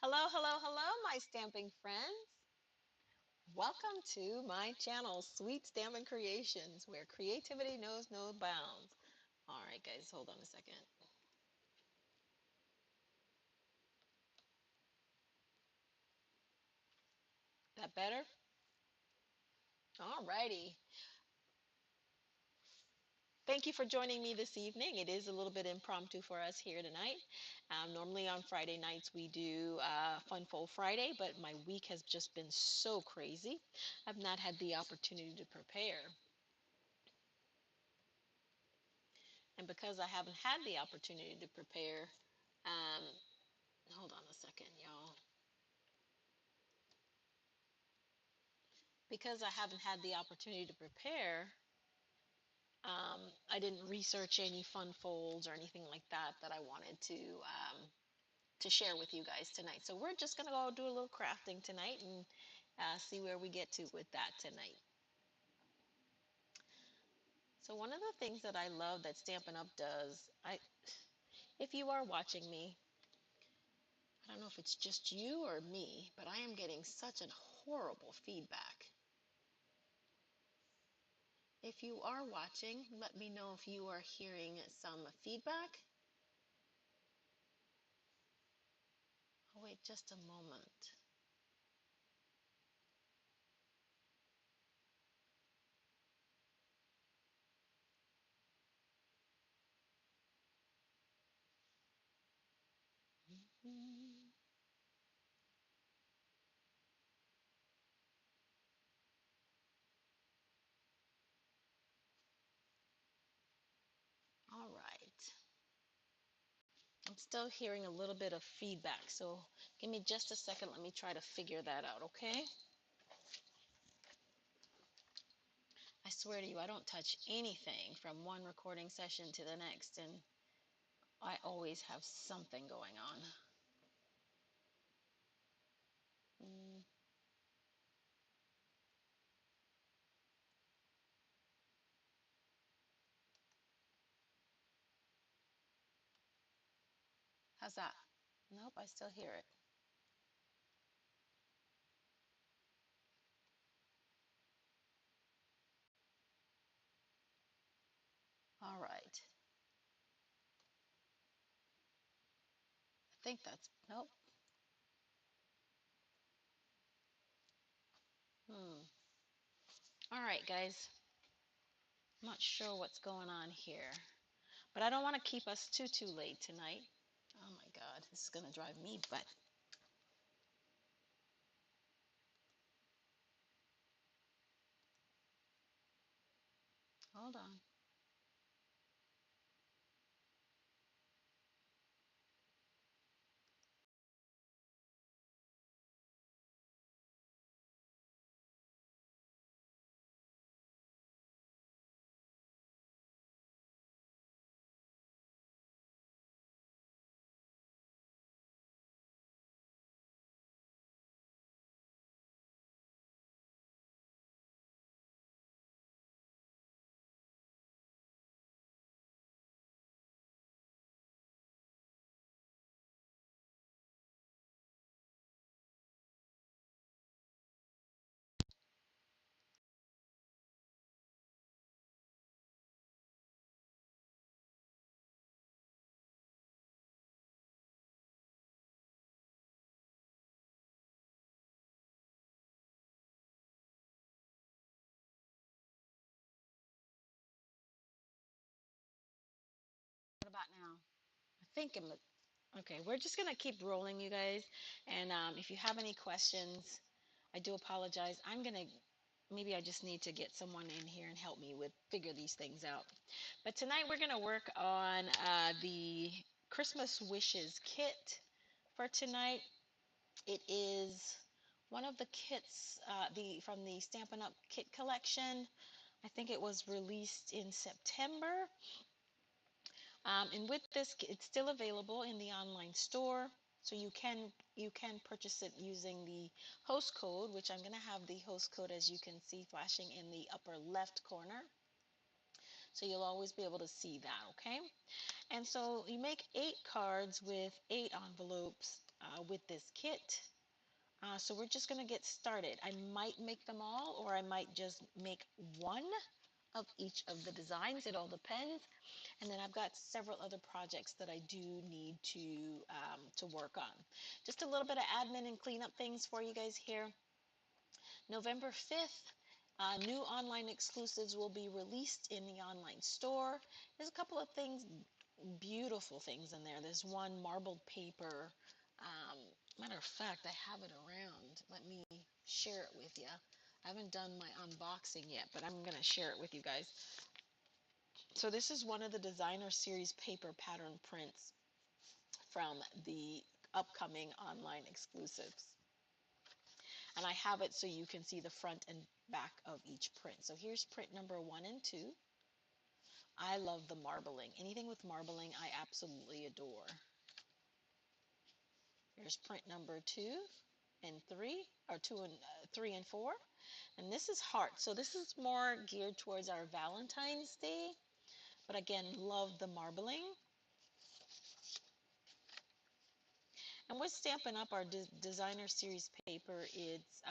Hello, hello, hello, my stamping friends. Welcome to my channel, Sweet Stamping Creations, where creativity knows no bounds. All right, guys, hold on a second. That better? All righty. Thank you for joining me this evening. It is a little bit impromptu for us here tonight. Normally on Friday nights we do Fun Fold Friday, but my week has just been so crazy. I've not had the opportunity to prepare. And because I haven't had the opportunity to prepare, um, hold on a second, y'all. Because I haven't had the opportunity to prepare, I didn't research any fun folds or anything like that that I wanted to share with you guys tonight. So we're just gonna go do a little crafting tonight and see where we get to with that tonight. So one of the things that I love that Stampin' Up does, if you are watching me, I don't know if it's just you or me, but I am getting such a horrible feedback. If you are watching, let me know if you are hearing some feedback. Oh, wait just a moment. All right. I'm still hearing a little bit of feedback, so give me just a second. Let me try to figure that out, okay? I swear to you, I don't touch anything from one recording session to the next, and I always have something going on. Mm, how's that? Nope, I still hear it. All right. I think that's, nope. All right, guys. I'm not sure what's going on here, but I don't want to keep us too late tonight. Oh my God, this is going to drive me, but hold on. What about now? I think I'm okay. We're just gonna keep rolling, you guys. And if you have any questions, I do apologize. Maybe I just need to get someone in here and help me with figure these things out. But tonight we're gonna work on the Christmas Wishes kit for tonight. It is one of the kits from the Stampin' Up! Kit collection. I think it was released in September. And with this, it's still available in the online store. So you can purchase it using the host code, which I'm going to have the host code, as you can see, flashing in the upper left corner. So you'll always be able to see that, okay? And so you make 8 cards with 8 envelopes. with this kit. So we're just going to get started. I might make them all, or I might just make one of each of the designs. It all depends. And then I've got several other projects that I do need to work on. Just a little bit of admin and cleanup things for you guys here. November 5th, new online exclusives will be released in the online store. There's a couple of things, beautiful things in there. There's one marbled paper. Matter of fact, I have it around. Let me share it with you. I haven't done my unboxing yet, but I'm going to share it with you guys. So this is one of the designer series paper pattern prints from the upcoming online exclusives. And I have it so you can see the front and back of each print. So here's print number 1 and 2. I love the marbling. Anything with marbling, I absolutely adore. Here's print number 2 and 3, or 2 and 3 and 4. And this is heart. So this is more geared towards our Valentine's Day. But again, love the marbling. And with Stampin' Up, our designer series paper, it's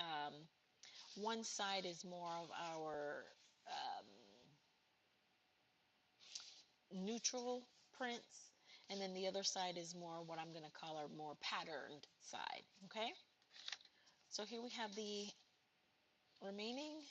one side is more of our neutral prints, and then the other side is more what I'm going to call our more patterned side. Okay, so here we have the remaining.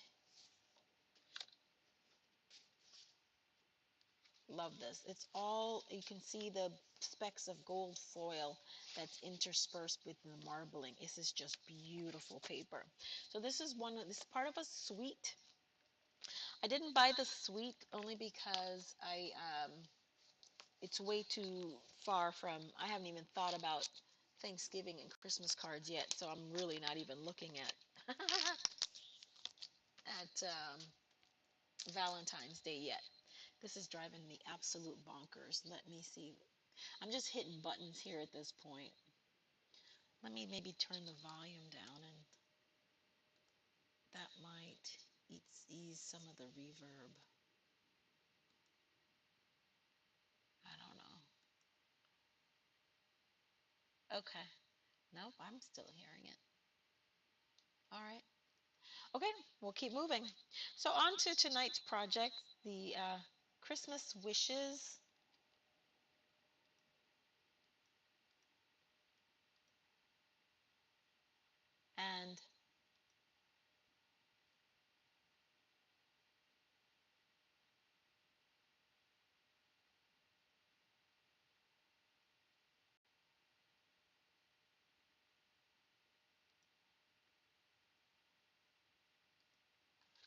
Love this. It's all, you can see the specks of gold foil that's interspersed with the marbling. This is just beautiful paper. So this is this is part of a suite. I didn't buy the suite only because it's way too far from, I haven't even thought about Thanksgiving and Christmas cards yet, so I'm really not even looking at at Valentine's Day yet. This is driving me absolute bonkers. Let me see. I'm just hitting buttons here at this point. Let me maybe turn the volume down, and that might ease some of the reverb. I don't know. Okay. Nope, I'm still hearing it. All right. Okay, we'll keep moving. So on to tonight's project, the Christmas wishes. And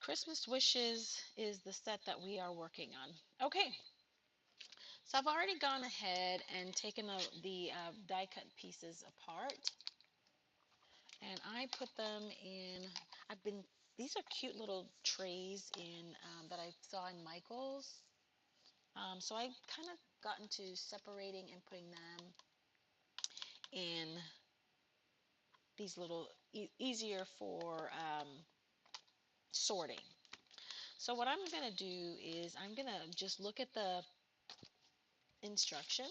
Christmas wishes is the set that we are working on. Okay, so I've already gone ahead and taken the die cut pieces apart, and I put them in, these are cute little trays that I saw in Michael's. So I kind of got into separating and putting them in these little, easier for sorting. So what I'm going to do is I'm going to just look at the instructions,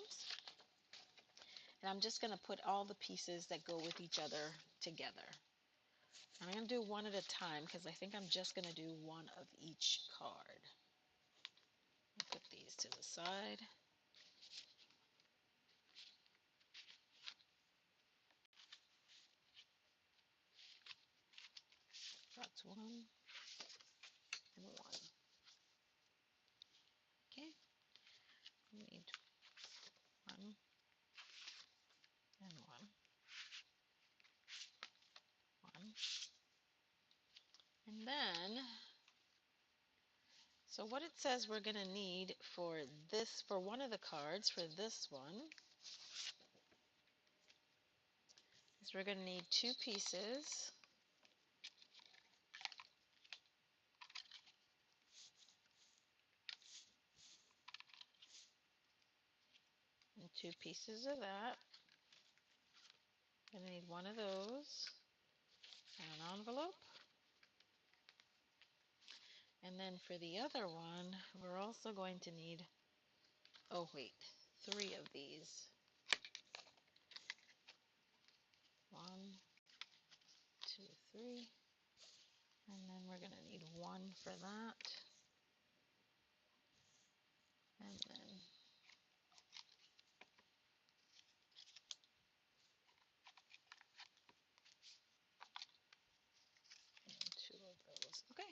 and I'm just going to put all the pieces that go with each other together. I'm going to do one at a time because I think I'm just going to do one of each card. Put these to the side. That's one and one. Okay, we need one and one, one. And then, so what it says we're going to need for this, for one of the cards, for this one, is we're going to need 2 pieces. And 2 pieces of that. Gonna need one of those and an envelope. And then for the other one, we're also going to need, oh wait, 3 of these. 1, 2, 3. And then we're going to need 1 for that. And then two of those. Okay.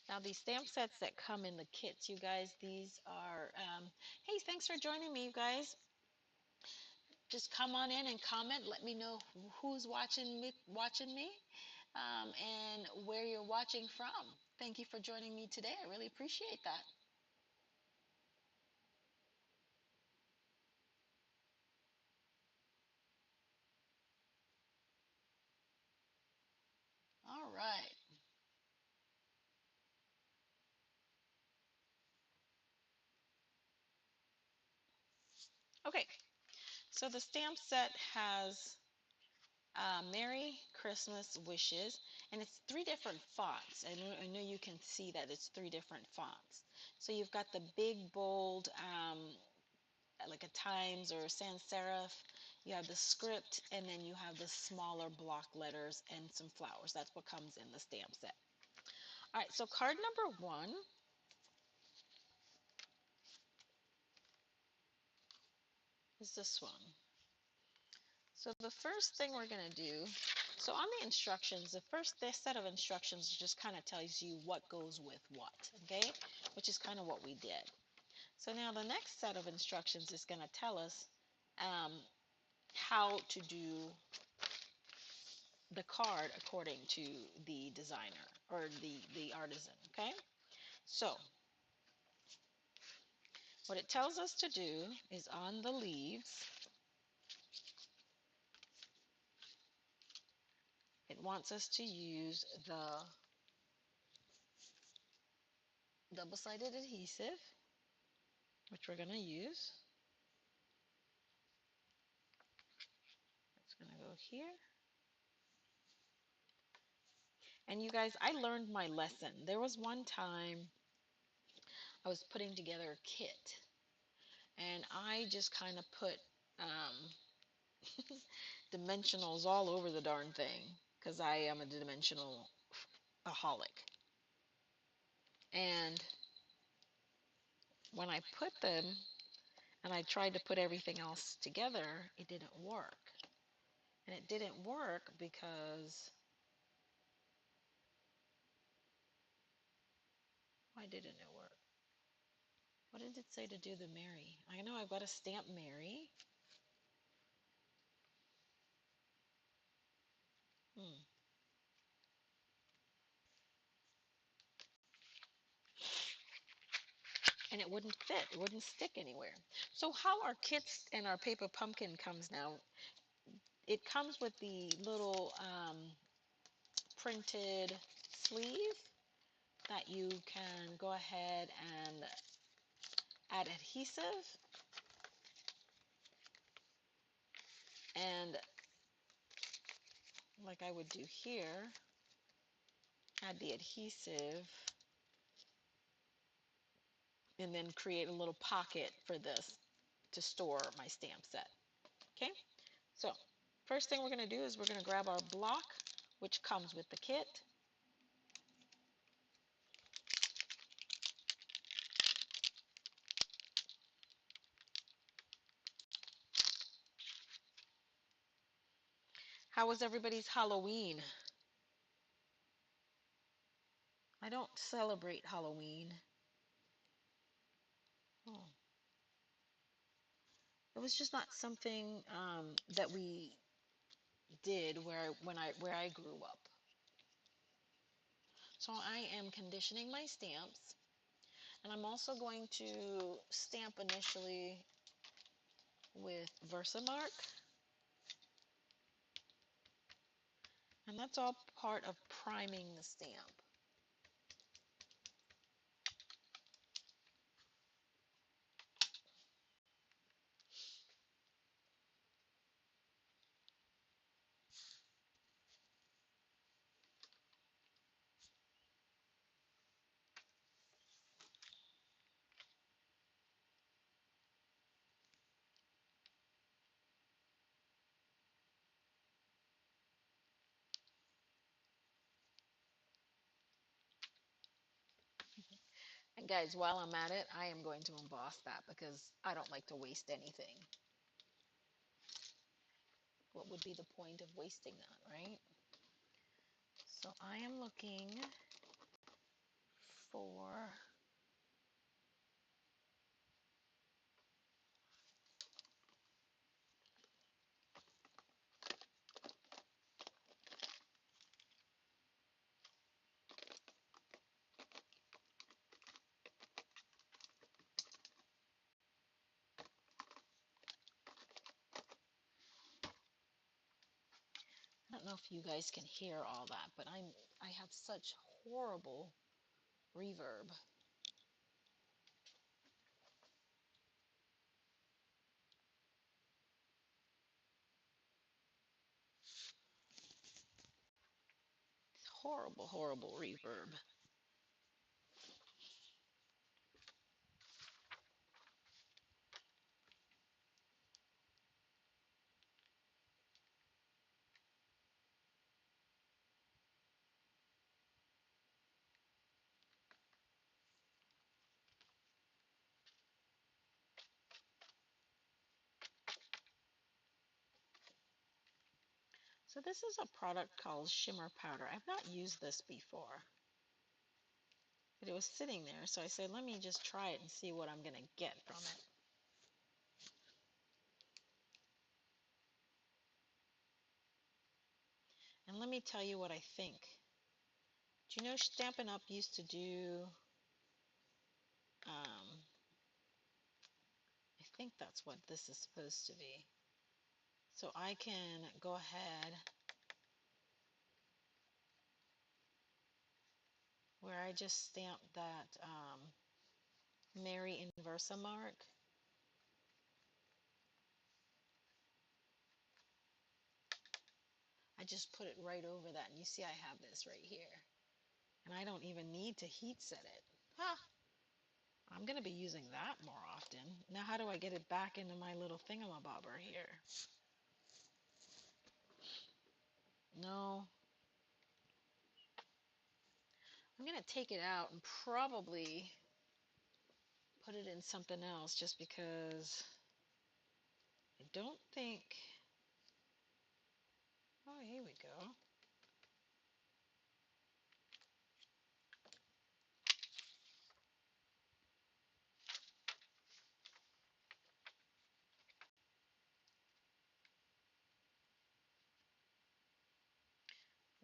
Now these stamp sets that come in the kits, you guys, these are, hey, thanks for joining me, you guys. Just come on in and comment. Let me know who's watching me, and where you're watching from. Thank you for joining me today. I really appreciate that. All right. Okay. So the stamp set has Merry Christmas Wishes, and it's 3 different fonts. I know you can see that it's 3 different fonts. So you've got the big, bold, like a Times or sans serif. You have the script, and then you have the smaller block letters and some flowers. That's what comes in the stamp set. All right, so card number 1 is this one. So the first thing we're going to do, so on the instructions, this set of instructions just kind of tells you what goes with what, okay? Which is kind of what we did. So now the next set of instructions is going to tell us how to do the card according to the designer or the artisan, okay? So what it tells us to do is on the leaves, it wants us to use the double-sided adhesive, which we're going to use. It's going to go here. And you guys, I learned my lesson. There was one time I was putting together a kit, and I just kind of put dimensionals all over the darn thing because I am a dimensional aholic. And when I put them and I tried to put everything else together, it didn't work. And it didn't work because, why didn't it work? What did it say to do the Mary? I know I've got to stamp Mary. And it wouldn't fit. It wouldn't stick anywhere. So how our kits and our paper pumpkin comes now, it comes with the little printed sleeve that you can go ahead and add adhesive and, like I would do here, add the adhesive and then create a little pocket for this to store my stamp set. Okay, so first thing we're going to do is we're going to grab our block, which comes with the kit. How was everybody's Halloween? I don't celebrate Halloween. Oh. It was just not something that we did where I grew up. So I am conditioning my stamps, and I'm also going to stamp initially with Versamark, and that's all part of priming the stamp. Guys, while I'm at it, I am going to emboss that because I don't like to waste anything. What would be the point of wasting that, right? So I am looking for I don't know if you guys can hear all that, but I have such horrible reverb. Horrible, horrible reverb. So this is a product called Shimmer Powder. I've not used this before, but it was sitting there, so I said, let me just try it and see what I'm going to get from it. And let me tell you what I think. Do you know Stampin' Up used to do, I think that's what this is supposed to be. So I can go ahead where I just stamped that Mary Inversa mark. I just put it right over that, and you see I have this right here. And I don't even need to heat set it. Huh. I'm going to be using that more often. Now how do I get it back into my little thingamabobber here? No. I'm going to take it out and probably put it in something else just because I don't think... Oh, here we go.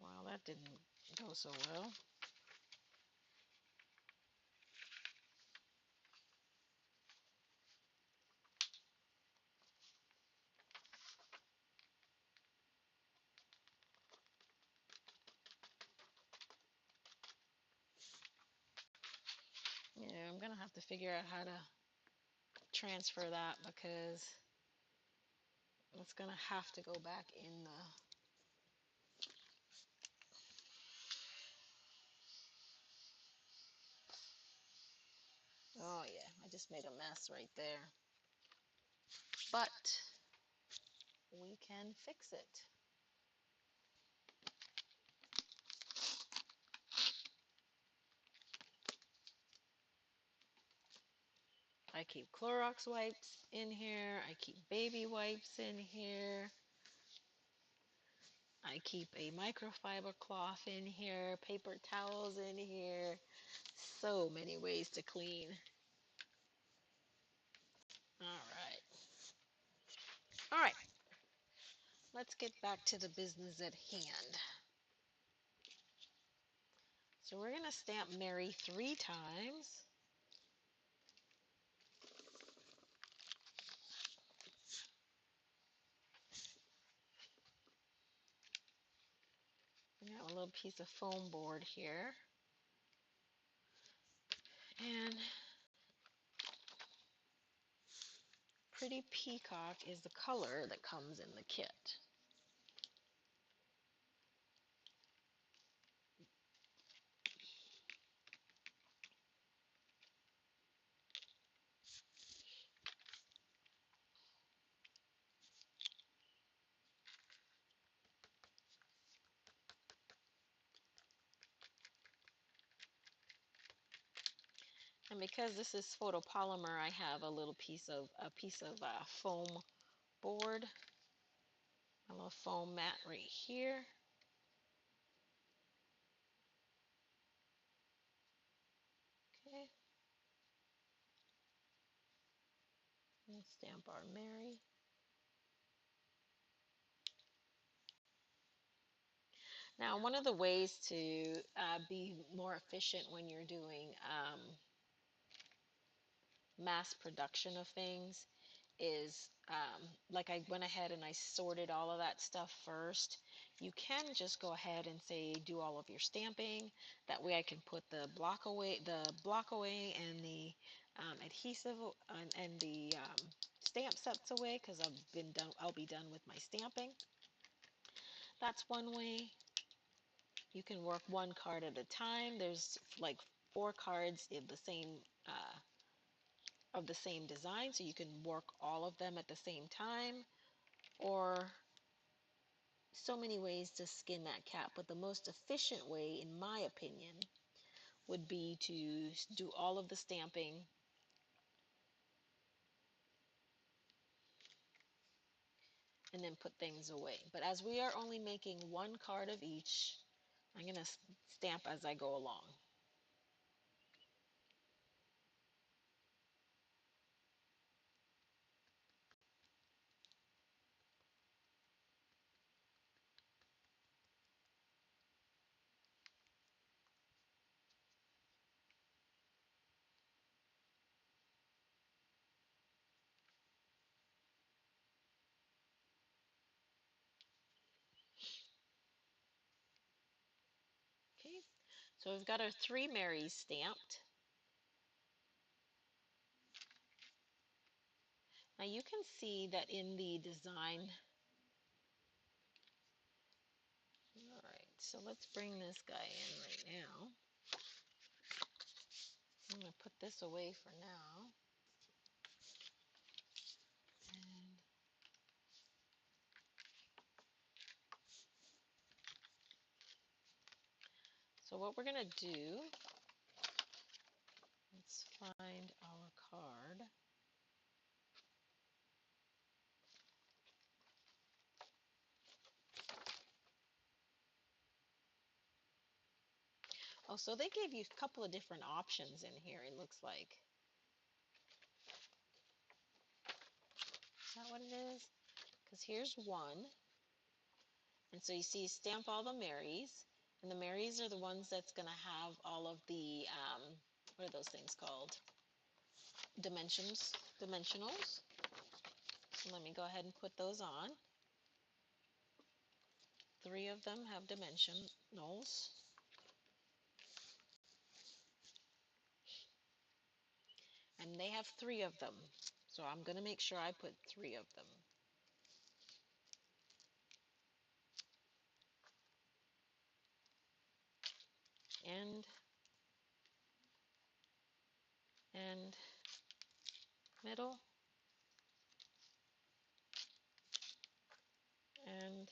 Well, that didn't go so well. Yeah, I'm going to have to figure out how to transfer that because it's going to have to go back in the... Oh yeah, I just made a mess right there. But we can fix it. I keep Clorox wipes in here. I keep baby wipes in here. I keep a microfiber cloth in here, paper towels in here. So many ways to clean. All right. All right. Let's get back to the business at hand. So we're going to stamp Mary 3 times. We have a little piece of foam board here. And Pretty Peacock is the color that comes in the kit. And because this is photopolymer, I have a little piece of foam board, a little foam mat right here. Okay. And stamp our Mary. Now, one of the ways to be more efficient when you're doing mass production of things is like I went ahead and I sorted all of that stuff first. You can just go ahead and say do all of your stamping. That way I can put the block away and the adhesive and the stamp sets away because I'll be done with my stamping. That's one way. You can work one card at a time. There's like 4 cards of the same design, so you can work all of them at the same time, or so many ways to skin that cat. But the most efficient way, in my opinion, would be to do all of the stamping and then put things away. But as we are only making 1 card of each, I'm going to stamp as I go along. Okay, so we've got our 3 Marys stamped. Now you can see that in the design. All right, so let's bring this guy in right now. I'm going to put this away for now. And so what we're going to do, let's find our card. Oh, so they gave you a couple of different options in here, it looks like. Is that what it is? Because here's one. And so you see, stamp all the Marys. And the Marys are the ones that's going to have all of the, what are those things called? Dimensionals. So let me go ahead and put those on. 3 of them have dimensionals. And they have 3 of them. So I'm going to make sure I put 3 of them. And middle, and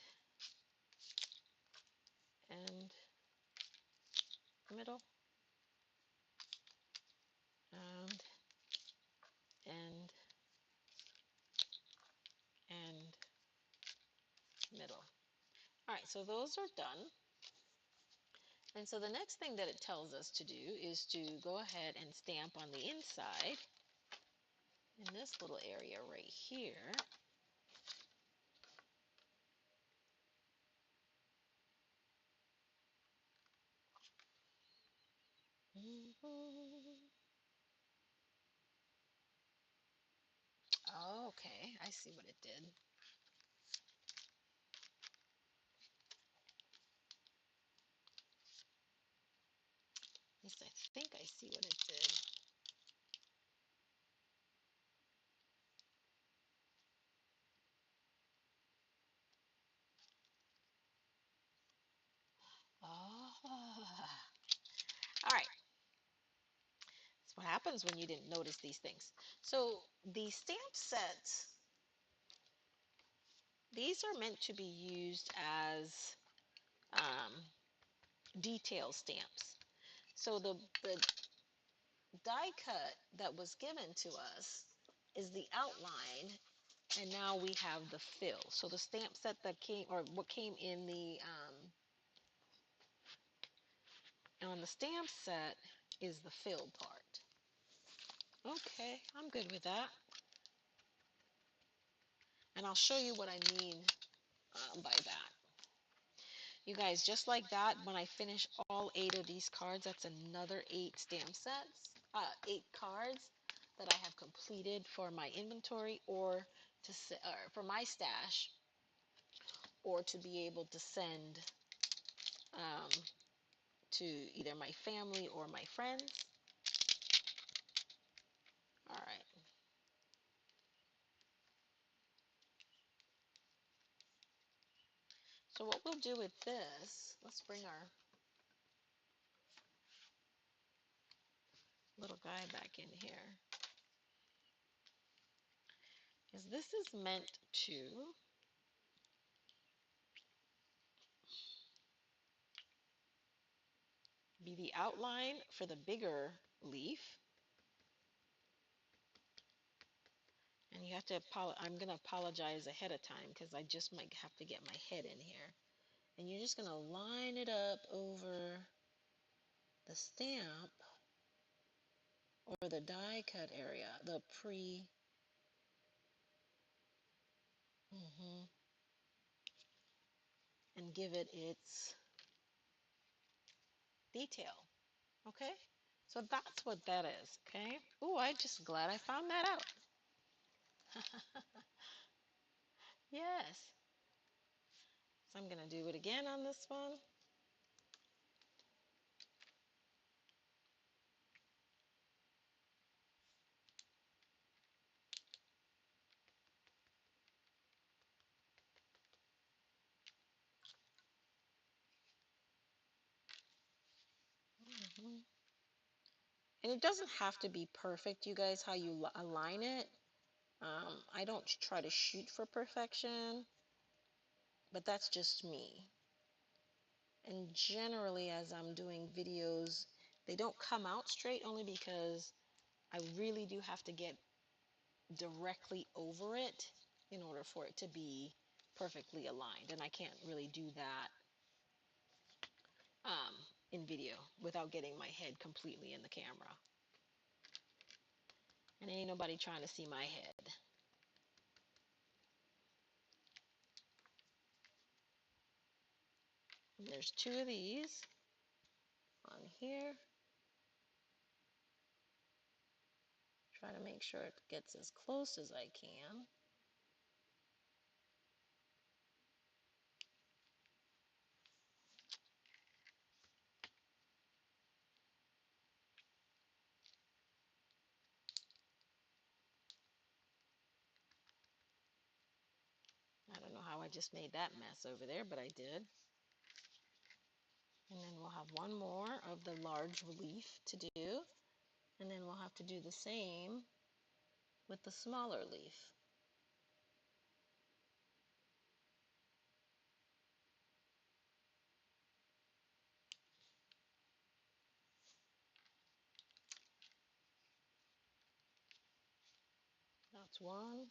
middle, and and middle. All right, so those are done. And so the next thing that it tells us to do is to go ahead and stamp on the inside in this little area right here. Oh, okay, I see what it did. At least I think I see what it did. Oh, all right. That's what happens when you didn't notice these things. So the stamp sets, these are meant to be used as detail stamps. So the die cut that was given to us is the outline, and now we have the fill. So the stamp set that came, or what came in the, on the stamp set is the fill part. Okay, I'm good with that. And I'll show you what I mean by that. You guys, just like that, when I finish all 8 of these cards, that's another 8 stamp sets, 8 cards that I have completed for my inventory, or for my stash, or to be able to send um, to either my family or my friends. All right. So what we'll do with this, let's bring our little guy back in here, is this is meant to be the outline for the bigger leaf. And you have to I'm going to apologize ahead of time because I just might have to get my head in here. And you're just going to line it up over the stamp or the die cut area, the pre. And give it its detail. Okay? So that's what that is. Okay? Oh, I'm just glad I found that out. Yes. So I'm going to do it again on this one. And it doesn't have to be perfect, you guys, how you align it. I don't try to shoot for perfection, but that's just me. And generally, as I'm doing videos, they don't come out straight only because I really do have to get directly over it in order for it to be perfectly aligned. And I can't really do that um, in video without getting my head completely in the camera. And ain't nobody trying to see my head. And there's 2 of these on here. Try to make sure it gets as close as I can. I don't know how I just made that mess over there, but I did. And then we'll have one more of the large leaf to do. And then we'll have to do the same with the smaller leaf. That's one.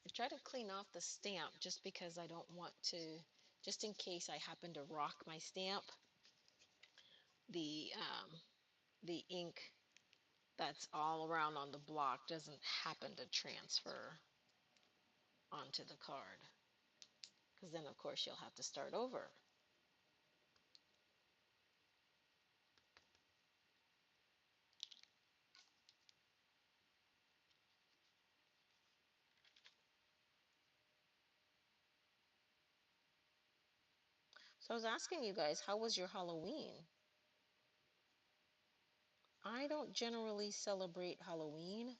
I try to clean off the stamp just because I don't want to, just in case I happen to rock my stamp, the ink that's all around on the block doesn't happen to transfer onto the card. Because then, of course, you'll have to start over. So I was asking you guys, how was your Halloween? I don't generally celebrate Halloween.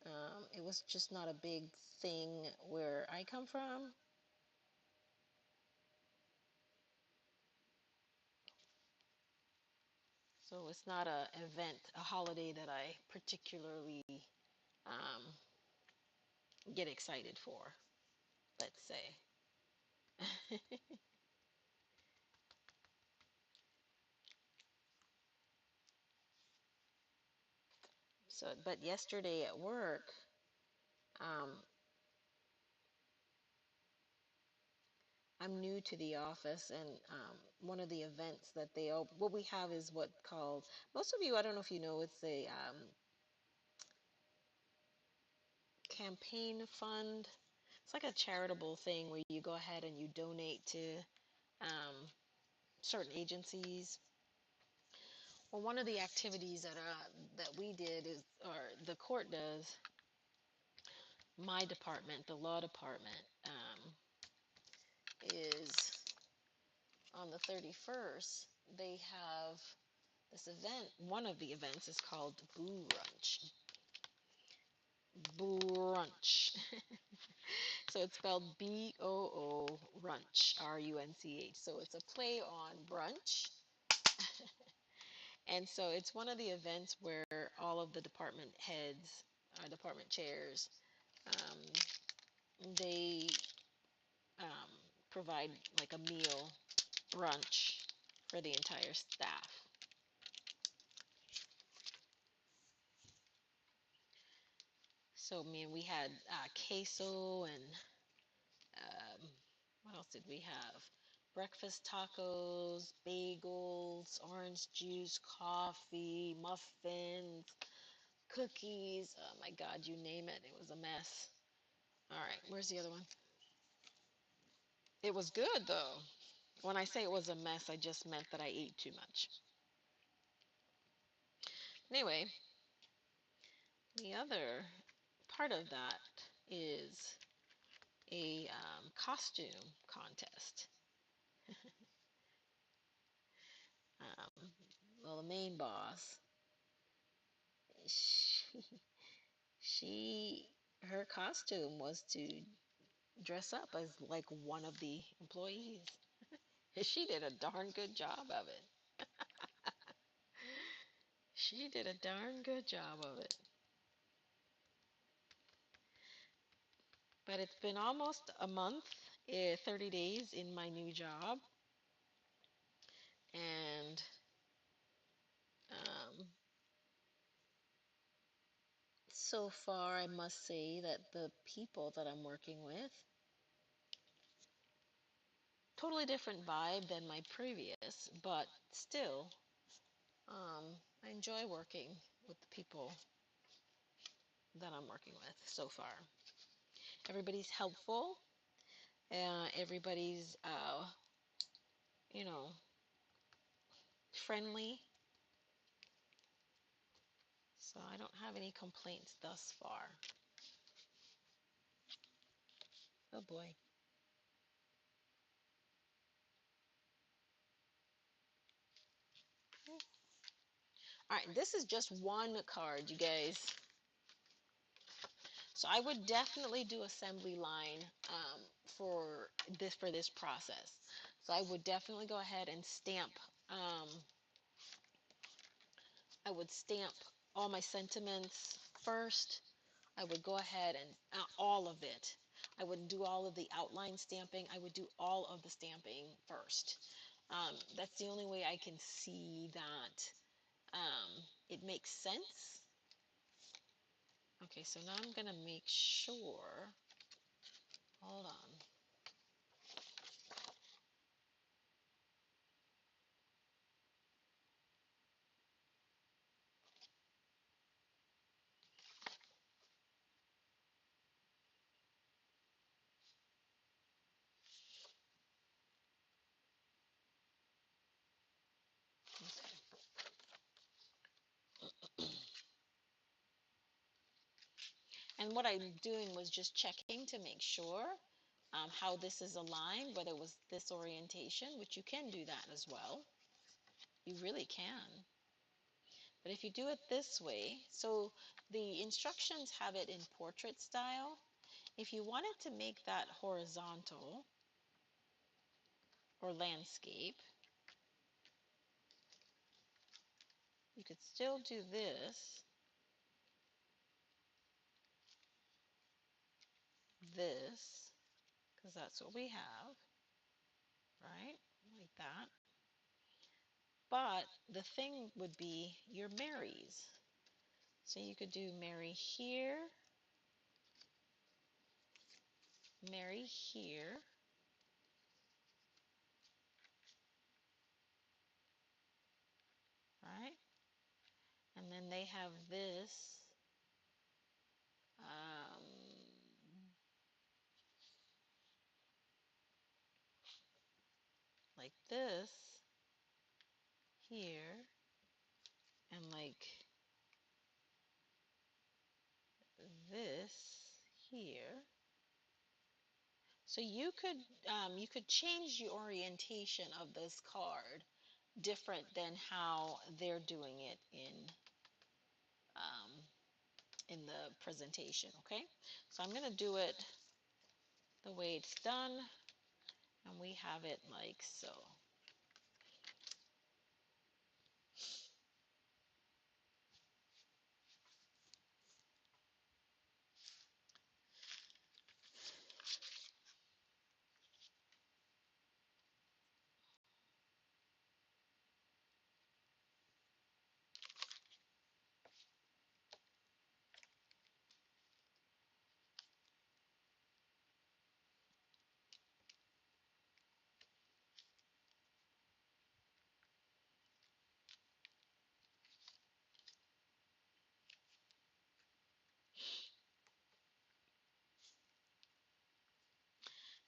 It was just not a big thing where I come from. So it's not a event, a holiday that I particularly um, get excited for, let's say. So, but yesterday at work, um, I'm new to the office, and one of the events that what we have is what called, most of you, I don't know if you know, it's a campaign fund. It's like a charitable thing where you go ahead and you donate to um, certain agencies. Well, one of the activities that we did is, or the court does, my department, the law department, is on the 31st. They have this event. One of the events is called Boo Brunch. Brunch. So it's spelled BOO Runch, RUNCH. So it's a play on brunch. And so it's one of the events where all of the department heads, department chairs, they um, provide like a meal brunch for the entire staff. So, man, we had queso and what else did we have? Breakfast tacos, bagels, orange juice, coffee, muffins, cookies. Oh my God, you name it. It was a mess. All right, where's the other one? It was good though. When I say it was a mess, I just meant that I ate too much. Anyway, the other part of that is a costume contest. Um, well, the main boss, she, she, her costume was to dress up as like one of the employees. She did a darn good job of it. She did a darn good job of it. But it's been almost a month, 30 days in my new job. And um, so far, I must say that the people that I'm working with, totally different vibe than my previous, but still, um, I enjoy working with the people that I'm working with so far. Everybody's helpful. Everybody's, you know, friendly. So I don't have any complaints thus far. Oh boy. All right, this is just one card, you guys. So I would definitely do assembly line for this process. So I would definitely go ahead and stamp. I would stamp all my sentiments first. I would go ahead and all of it. I would do all of the outline stamping. I would do all of the stamping first. That's the only way I can see that it makes sense. Okay, so now I'm going to make sure. Hold on. And what I'm doing was just checking to make sure how this is aligned, whether it was this orientation, which you can do that as well. You really can. But if you do it this way, so the instructions have it in portrait style. If you wanted to make that horizontal or landscape, you could still do this, because that's what we have, right? Like that. But the thing would be your Marys. So you could do Mary here, Mary here, right? And then they have this like this here, and like this here. So you could change the orientation of this card different than how they're doing it um, in the presentation. Okay, so I'm going to do it the way it's done, and we have it like so.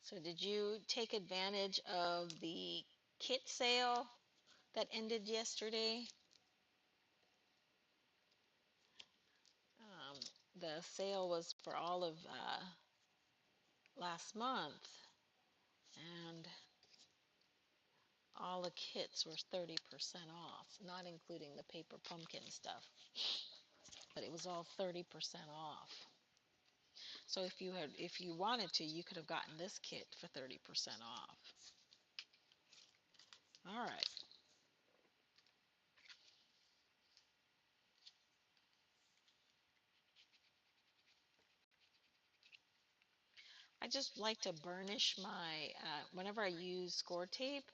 So did you take advantage of the kit sale that ended yesterday? Um, the sale was for all of last month, and all the kits were 30% off, not including the paper pumpkin stuff, but it was all 30% off. So if you wanted to, you could have gotten this kit for 30% off. All right. I just like to burnish my, whenever I use score tape,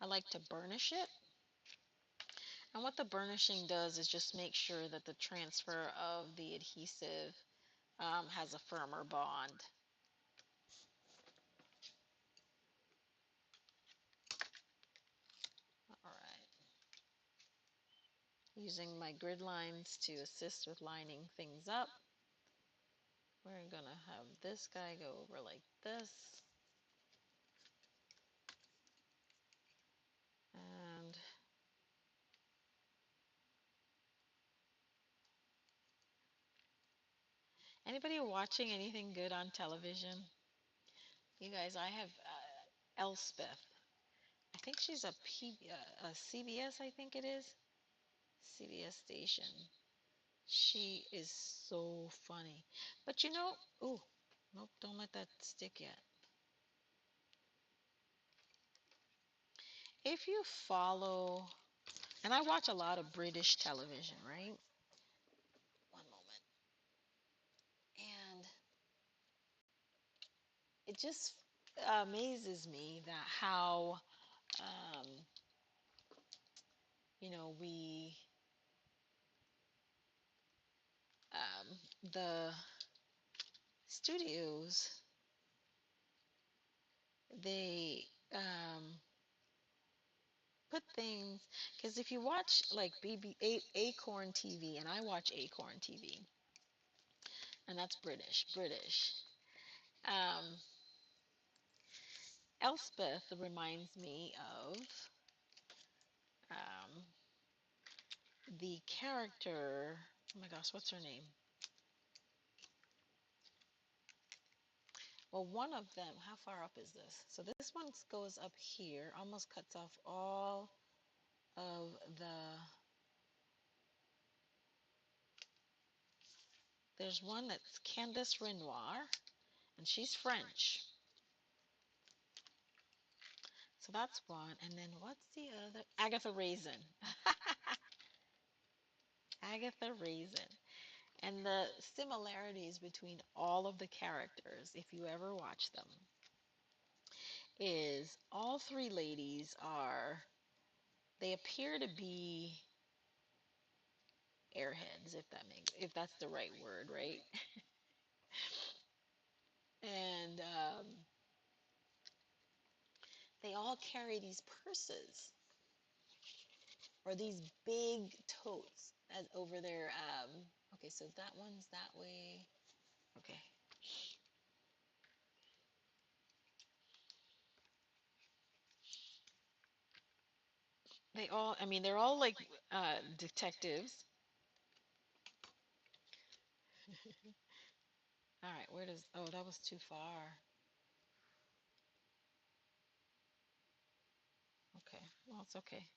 I like to burnish it. And what the burnishing does is just make sure that the transfer of the adhesive has a firmer bond. All right. Using my grid lines to assist with lining things up. We're going to have this guy go over like this. And anybody watching anything good on television? You guys, I have Elspeth. I think she's a CBS, I think it is. CBS station. She is so funny. But you know, ooh, nope, don't let that stick yet. If you follow, and I watch a lot of British television, right? One moment. And it just amazes me that how, um, we, the studios, they put things, because if you watch like Acorn TV, and I watch Acorn TV, and that's British. Um, Elspeth reminds me of um, the character. Oh my gosh, what's her name? Well, one of them. How far up is this? So this one goes up here, almost cuts off all of the There's one that's Candace Renoir, and she's French. So that's one. And then what's the other? Agatha Raisin. Agatha Raisin. And the similarities between all of the characters, if you ever watch them, is all three ladies are, they appear to be airheads, if that's the right word, right? And they all carry these purses or these big totes as over their okay, so that one's that way. Okay. They all, I mean, they're all like detectives. All right, where does, oh, that was too far. Okay, well, it's okay.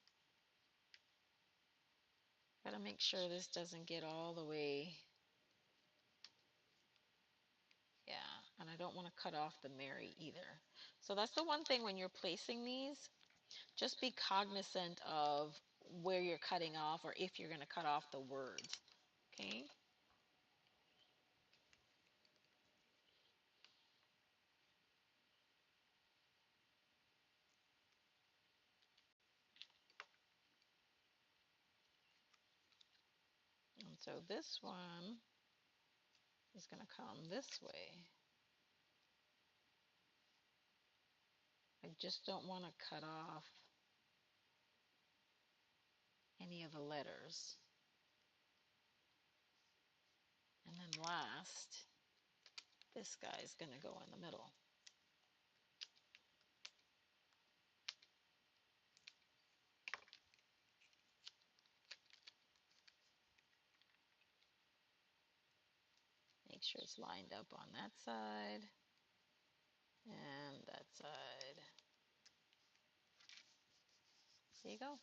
Gotta make sure this doesn't get all the way, yeah, and I don't want to cut off the Mary either. So that's the one thing when you're placing these, just be cognizant of where you're cutting off or if you're going to cut off the words, okay? And so this one is going to come this way. I just don't want to cut off any of the letters. And then last, this guy's going to go in the middle. Make sure it's lined up on that side and that side. There you go.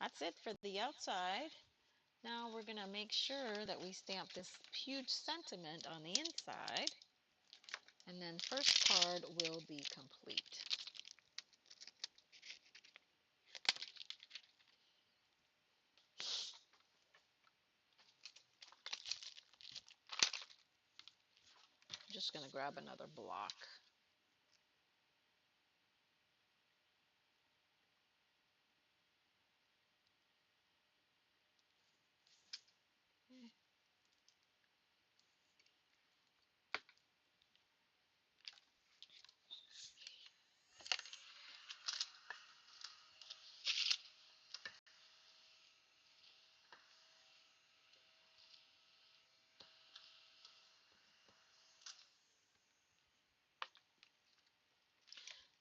That's it for the outside. Now we're going to make sure that we stamp this huge sentiment on the inside. And then first card will be complete. I'm just going to grab another block.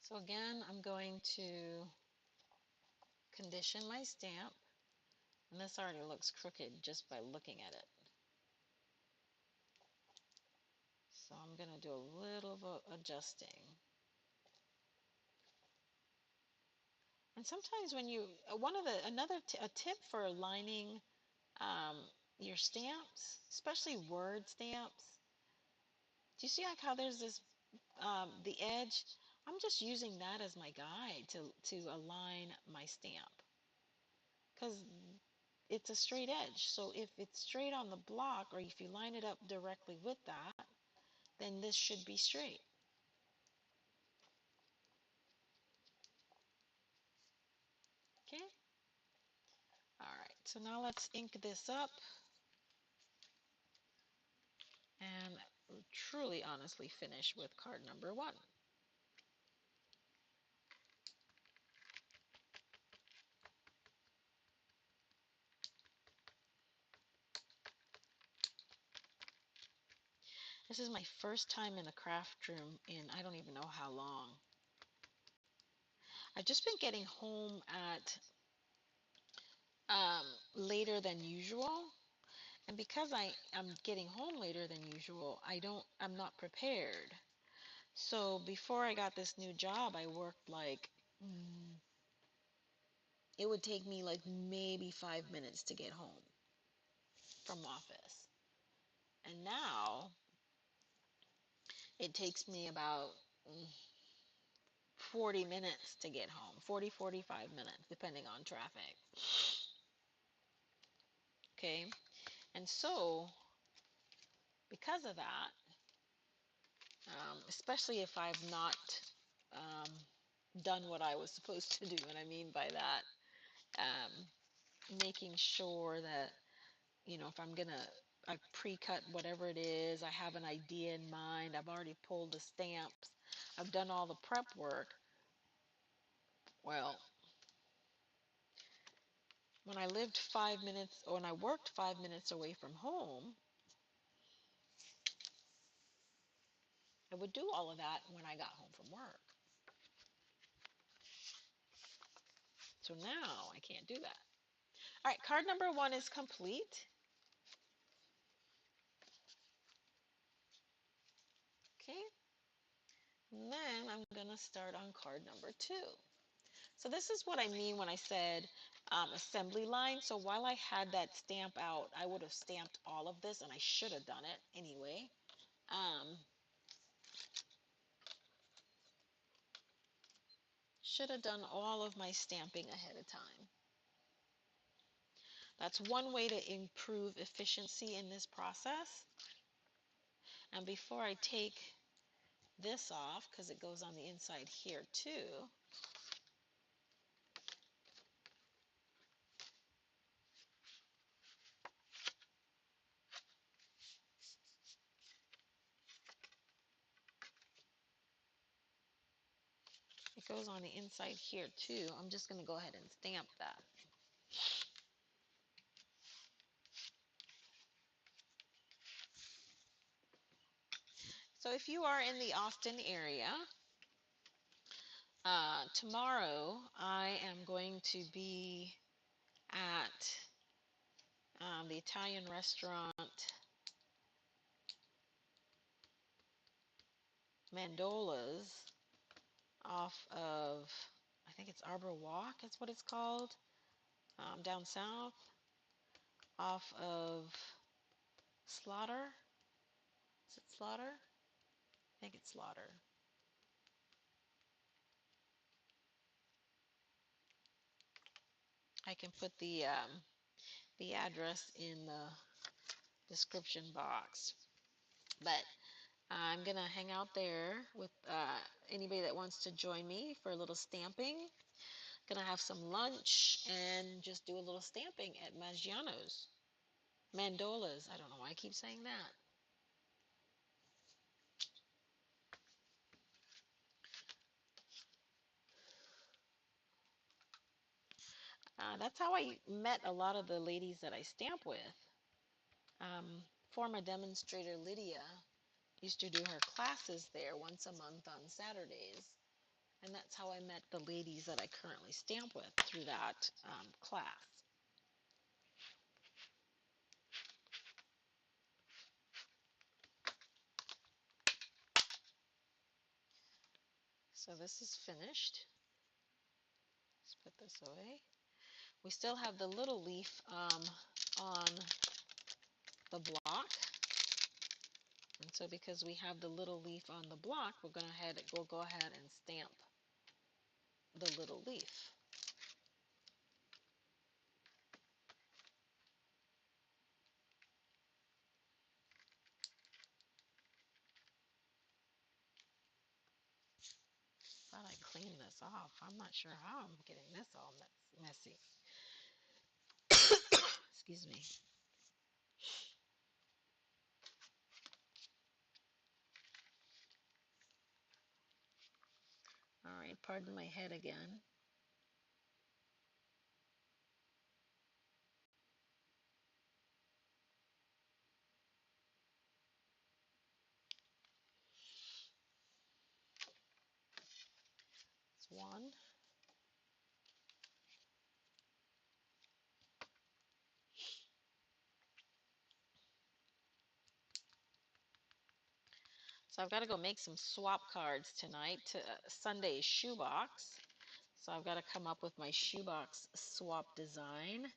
So again, I'm going to condition my stamp. And this already looks crooked just by looking at it. So I'm going to do a little bit of adjusting. And sometimes when you, a tip for lining um, your stamps, especially word stamps, do you see like how there's this, the edge? I'm just using that as my guide to align my stamp. Because it's a straight edge. So if it's straight on the block, or if you line it up directly with that, then this should be straight. Okay? All right, so now let's ink this up and truly honestly finish with card number 1. This is my first time in the craft room in I don't even know how long. I've just been getting home at later than usual, and because I'm getting home later than usual, I'm not prepared. So before I got this new job, I worked like it would take me like maybe 5 minutes to get home. from office. And now it takes me about 40 minutes to get home, 40, 45 minutes, depending on traffic. Okay, and so because of that, especially if I've not um, done what I was supposed to do, and I mean by that, making sure that, if I'm gonna, I pre-cut whatever it is, I have an idea in mind, I've already pulled the stamps, I've done all the prep work. Well, when I lived 5 minutes, or when I worked 5 minutes away from home, I would do all of that when I got home from work. So now I can't do that. All right, card number 1 is complete. Okay, and then I'm going to start on card number 2. So this is what I mean when I said assembly line. So while I had that stamp out, I would have stamped all of this, and I should have done it anyway. Should have done all of my stamping ahead of time. That's one way to improve efficiency in this process. And before I take this off, because it goes on the inside here too, it goes on the inside here too. I'm just going to go ahead and stamp that. So if you are in the Austin area, tomorrow I am going to be at the Italian restaurant Mandola's off of, I think it's Arbor Walk is what it's called, down south, off of Slaughter. Is it Slaughter? I think it's Slaughter. I can put the address in the description box. But I'm going to hang out there with anybody that wants to join me for a little stamping. Going to have some lunch and just do a little stamping at Maggiano's. Mandola's. I don't know why I keep saying that. That's how I met a lot of the ladies that I stamp with. Former demonstrator Lydia used to do her classes there once a month on Saturdays. And that's how I met the ladies that I currently stamp with, through that class. So this is finished. Let's put this away. We still have the little leaf on the block. And so because we have the little leaf on the block, we'll go ahead and stamp the little leaf. Thought I cleaned this off. I'm not sure how I'm getting this all messy. Excuse me. All right, pardon my head again. It's one. So I've got to go make some swap cards tonight to Sunday's shoebox. So I've got to come up with my shoebox swap design.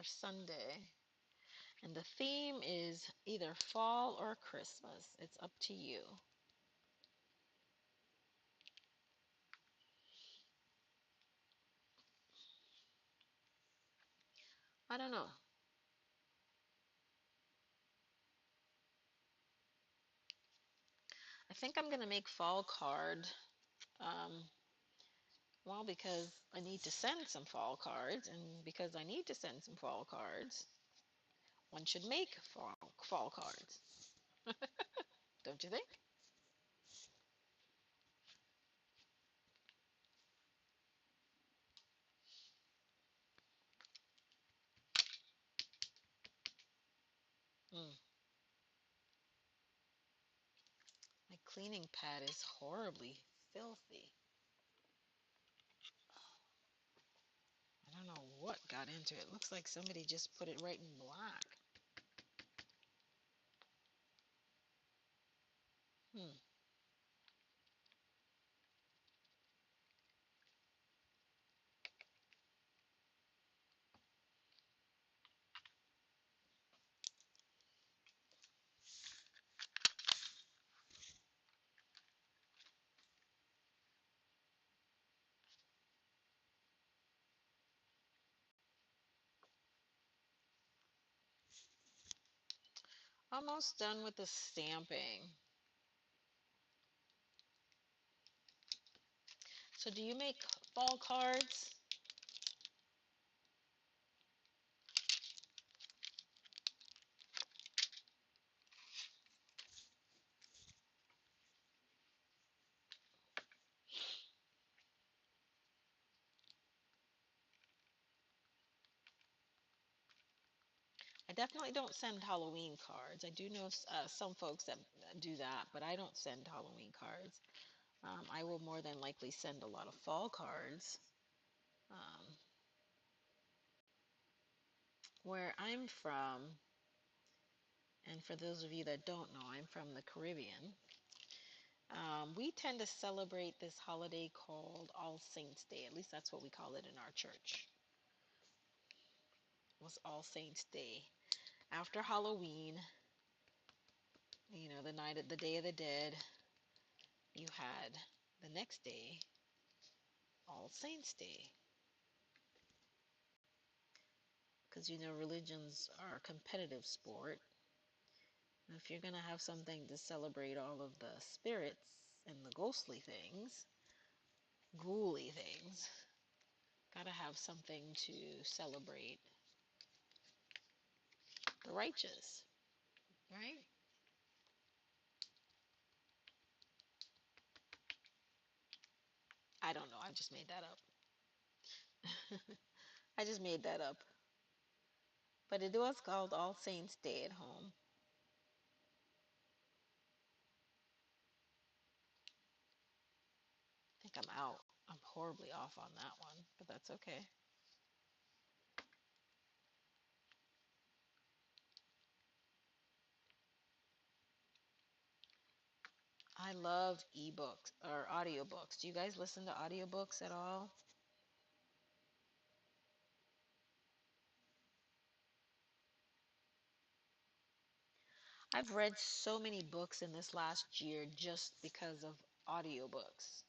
or Sunday. And the theme is either fall or Christmas. It's up to you. I don't know. I think I'm going to make fall card. Um, well, because I need to send some fall cards, and because I need to send some fall cards, one should make fall cards. Don't you think? Mm. My cleaning pad is horribly filthy. I don't know what got into it. Looks like somebody just put it right in black. Hmm. Almost done with the stamping. So do you make fall cards? I definitely don't send Halloween cards. I do know some folks that do that, but I don't send Halloween cards. I will more than likely send a lot of fall cards. Um, where I'm from, and for those of you that don't know, I'm from the Caribbean. We tend to celebrate this holiday called All Saints Day. At least that's what we call it in our church. It was All Saints Day. After Halloween, the Day of the Dead, you had the next day, All Saints Day. Because religions are a competitive sport. And if you're going to have something to celebrate all of the spirits and the ghostly things, ghouly things, gotta have something to celebrate the righteous, right? I don't know. I just made that up. I just made that up. But it was called All Saints Day at home. I think I'm out. I'm horribly off on that one, but that's okay. I love ebooks or audiobooks. Do you guys listen to audiobooks at all? I've read so many books in this last year just because of audiobooks.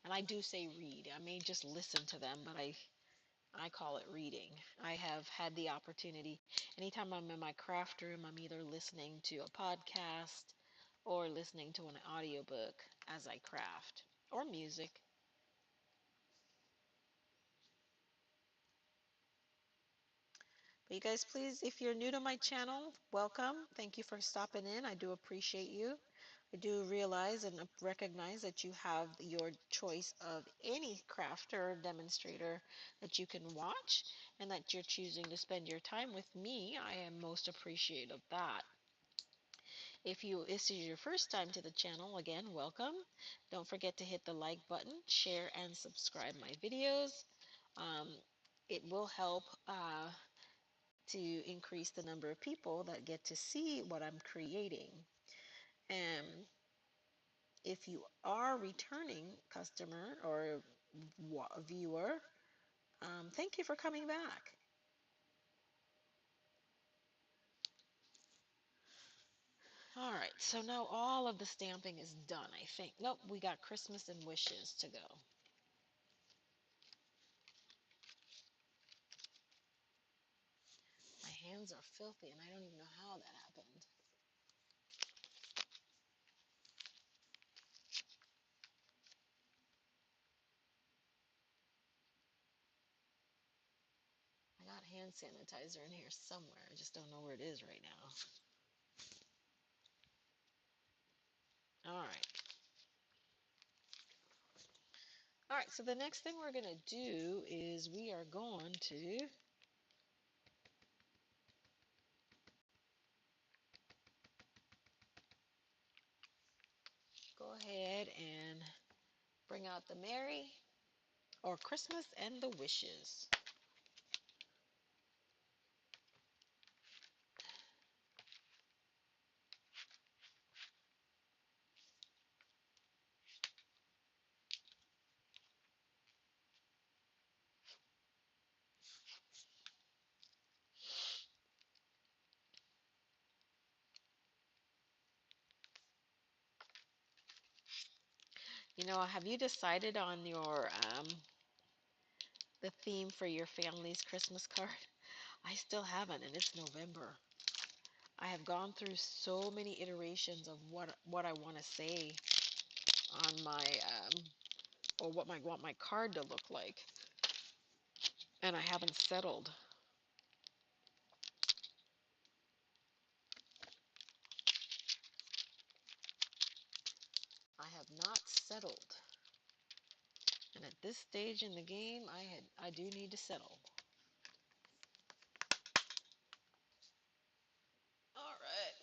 And I do say read. I may just listen to them, but I call it reading. I have had the opportunity. Anytime I'm in my craft room, I'm either listening to a podcast or listening to an audiobook as I craft or music. But you guys, please, if you're new to my channel, welcome. Thank you for stopping in. I do appreciate you. I do realize and recognize that you have your choice of any craft or demonstrator that you can watch and that you're choosing to spend your time with me. I am most appreciative of that. If this is your first time to the channel, again, welcome. Don't forget to hit the like button, share, and subscribe my videos. Um, it will help to increase the number of people that get to see what I'm creating. And if you are a returning customer or viewer, thank you for coming back. All right, so now all of the stamping is done, I think. Nope, we got Christmas and wishes to go. My hands are filthy and I don't even know how that happened. I got hand sanitizer in here somewhere. I just don't know where it is right now. All right. All right, so the next thing we're going to do is we are going to go ahead and bring out the Merry or Christmas and the wishes. You know, have you decided on your the theme for your family's Christmas card? I still haven't, and it's November. I have gone through so many iterations of what I want to say on my or what I want my card to look like, and I haven't settled. I have not settled, and at this stage in the game, I do need to settle. All right.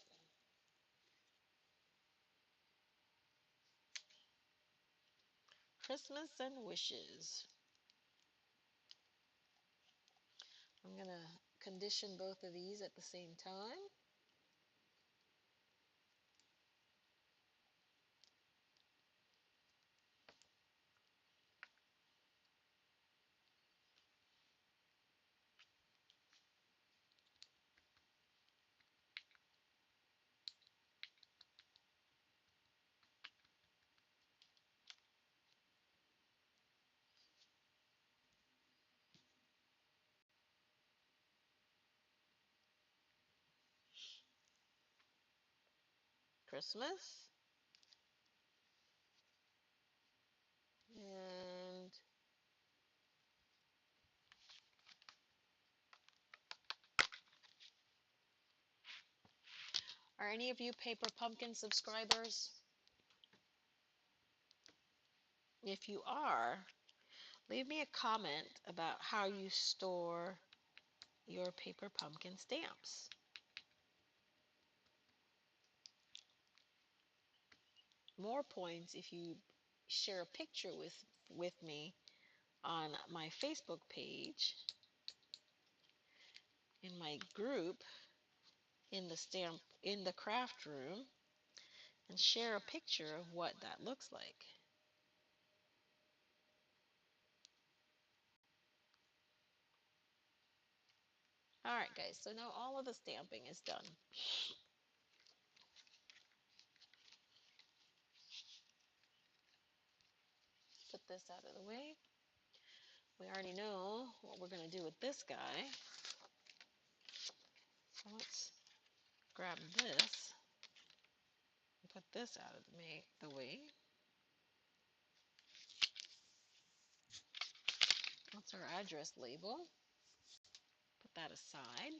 Christmas and wishes. I'm gonna condition both of these at the same time. Christmas and are any of you Paper Pumpkin subscribers? If you are, leave me a comment about how you store your Paper Pumpkin stamps. More points if you share a picture with me on my Facebook page, in my group, in the craft room, and share a picture of what that looks like. All right, guys, so now all of the stamping is done. Put this out of the way. We already know what we're going to do with this guy. So let's grab this and put this out of the way. That's our address label. Put that aside.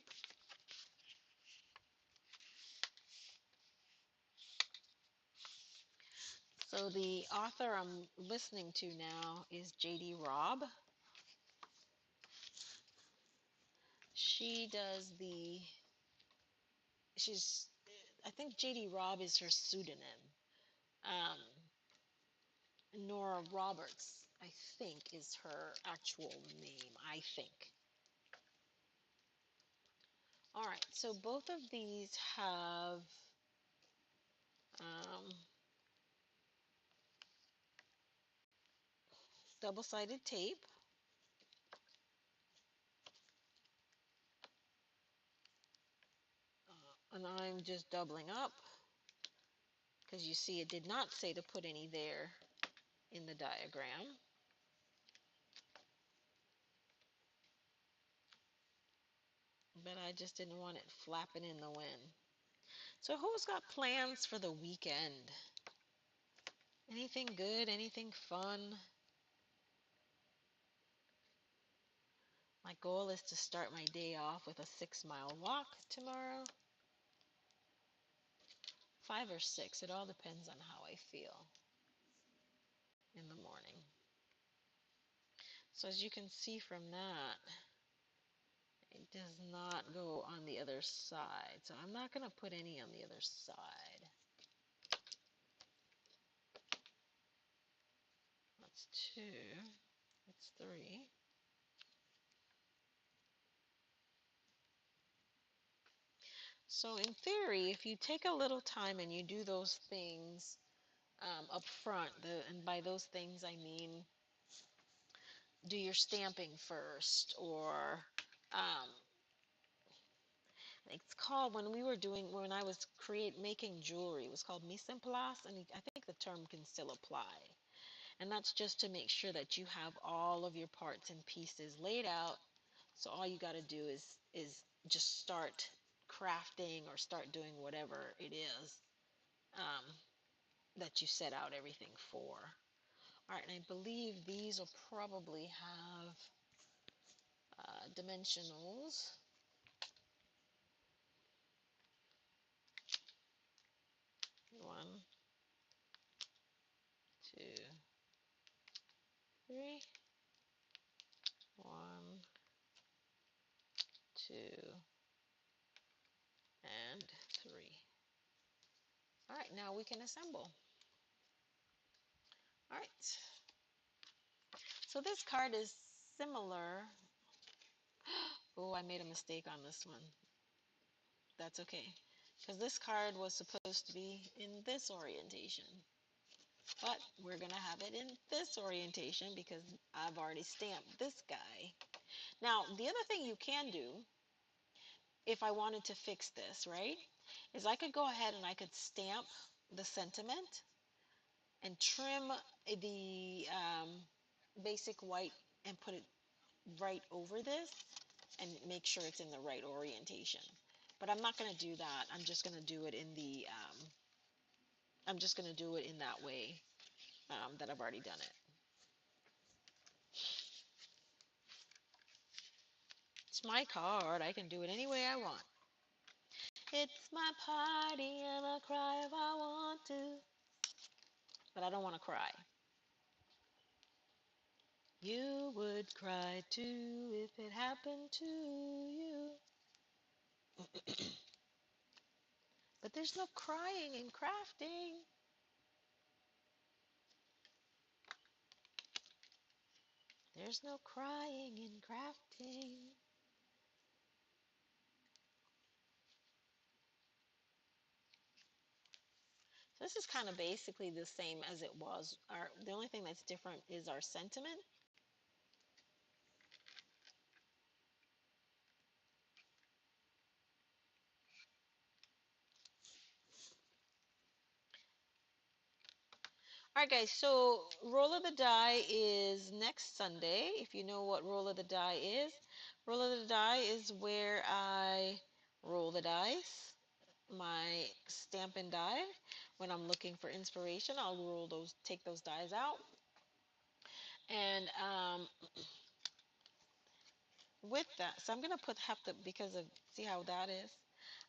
So the author I'm listening to now is J.D. Robb. She does I think J.D. Robb is her pseudonym. Um, Nora Roberts, I think, is her actual name, I think. All right, so both of these have double-sided tape. And I'm just doubling up because you see it did not say to put any there in the diagram. But I just didn't want it flapping in the wind. So who's got plans for the weekend? Anything good? Anything fun? My goal is to start my day off with a 6-mile walk tomorrow. 5 or 6, it all depends on how I feel in the morning. So as you can see from that, it does not go on the other side. So I'm not going to put any on the other side. That's 2. That's 3. So in theory, if you take a little time and you do those things up front, and by those things I mean do your stamping first, or it's called, when I was making jewelry, it was called mise en place, and I think the term can still apply. And that's just to make sure that you have all of your parts and pieces laid out. So all you got to do is just start crafting or start doing whatever it is um, that you set out everything for. All right, and I believe these will probably have dimensionals. One, two, three. One, two, and three. All right, now we can assemble. All right. So this card is similar. Oh, I made a mistake on this one. That's okay, because this card was supposed to be in this orientation. But we're going to have it in this orientation because I've already stamped this guy. Now, the other thing you can do, if I wanted to fix this, right, is I could go ahead and I could stamp the sentiment and trim the basic white and put it right over this and make sure it's in the right orientation. But I'm not going to do that. I'm just going to do it in the I'm just going to do it in that way that I've already done it. It's my card. I can do it any way I want. It's my party and I'll cry if I want to. But I don't want to cry. You would cry too if it happened to you. But there's no crying in crafting. There's no crying in crafting. So this is kind of basically the same as it was. The only thing that's different is our sentiment. All right, guys, so roll of the die is next Sunday. If you know what roll of the die is, roll of the die is where I roll the dice, my Stampin' die. When I'm looking for inspiration, I'll take those dies out. And with that, so I'm going to because of, see how that is?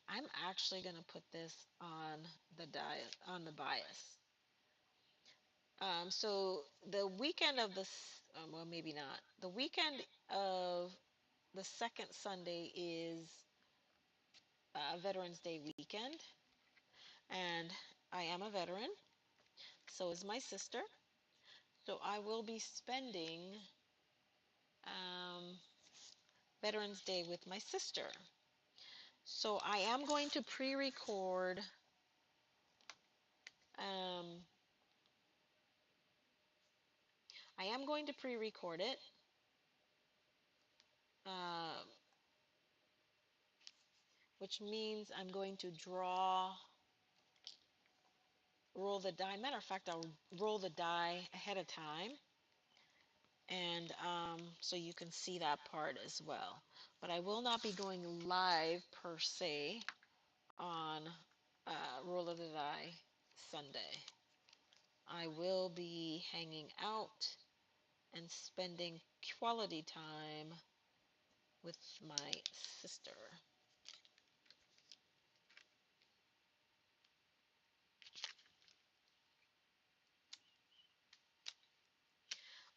I'm actually going to put this on the die, on the bias. So the weekend of this, well, maybe not. The weekend of the second Sunday is Veterans Day weekend, and I am a veteran. So is my sister. So I will be spending um, Veterans Day with my sister. So I am going to pre-record. Um, I am going to pre-record it. Uh, which means I'm going to draw roll the die. Matter of fact, I'll roll the die ahead of time, and so you can see that part as well. But I will not be going live per se on Roll of the Die Sunday. I will be hanging out and spending quality time with my sister.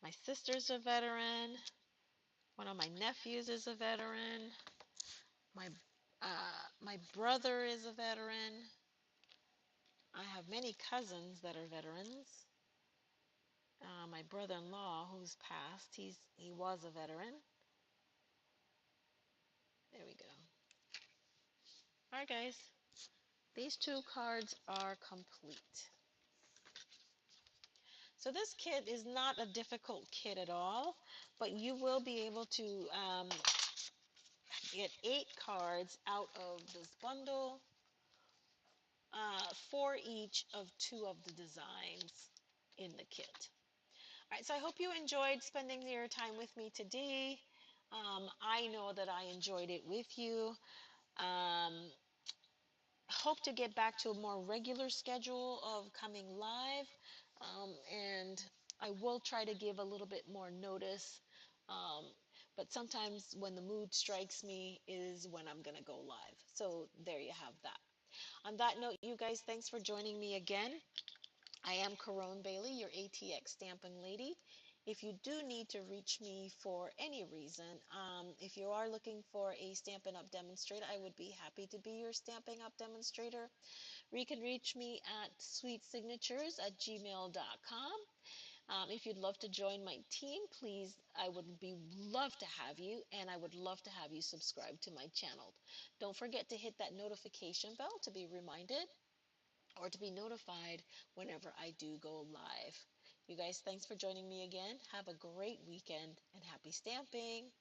My sister's a veteran. One of my nephews is a veteran. My brother is a veteran. I have many cousins that are veterans. My brother-in-law, who's passed, he was a veteran. There we go. All right, guys. These two cards are complete. So this kit is not a difficult kit at all, but you will be able to get 8 cards out of this bundle, 4 each of 2 of the designs in the kit. All right, so I hope you enjoyed spending your time with me today. I know that I enjoyed it with you. Um, Hope to get back to a more regular schedule of coming live, and I will try to give a little bit more notice. Um, but sometimes when the mood strikes me is when I'm going to go live. So there you have that. On that note, you guys, thanks for joining me again. I am Caron Bailey, your ATX stamping lady. If you do need to reach me for any reason, if you are looking for a Stampin' Up! Demonstrator, I would be happy to be your Stampin' Up! Demonstrator. Or you can reach me at sweetsignatures@gmail.com. If you'd love to join my team, please, I would love to have you, and I would love to have you subscribe to my channel. Don't forget to hit that notification bell to be reminded or to be notified whenever I do go live. You guys, thanks for joining me again. Have a great weekend and happy stamping.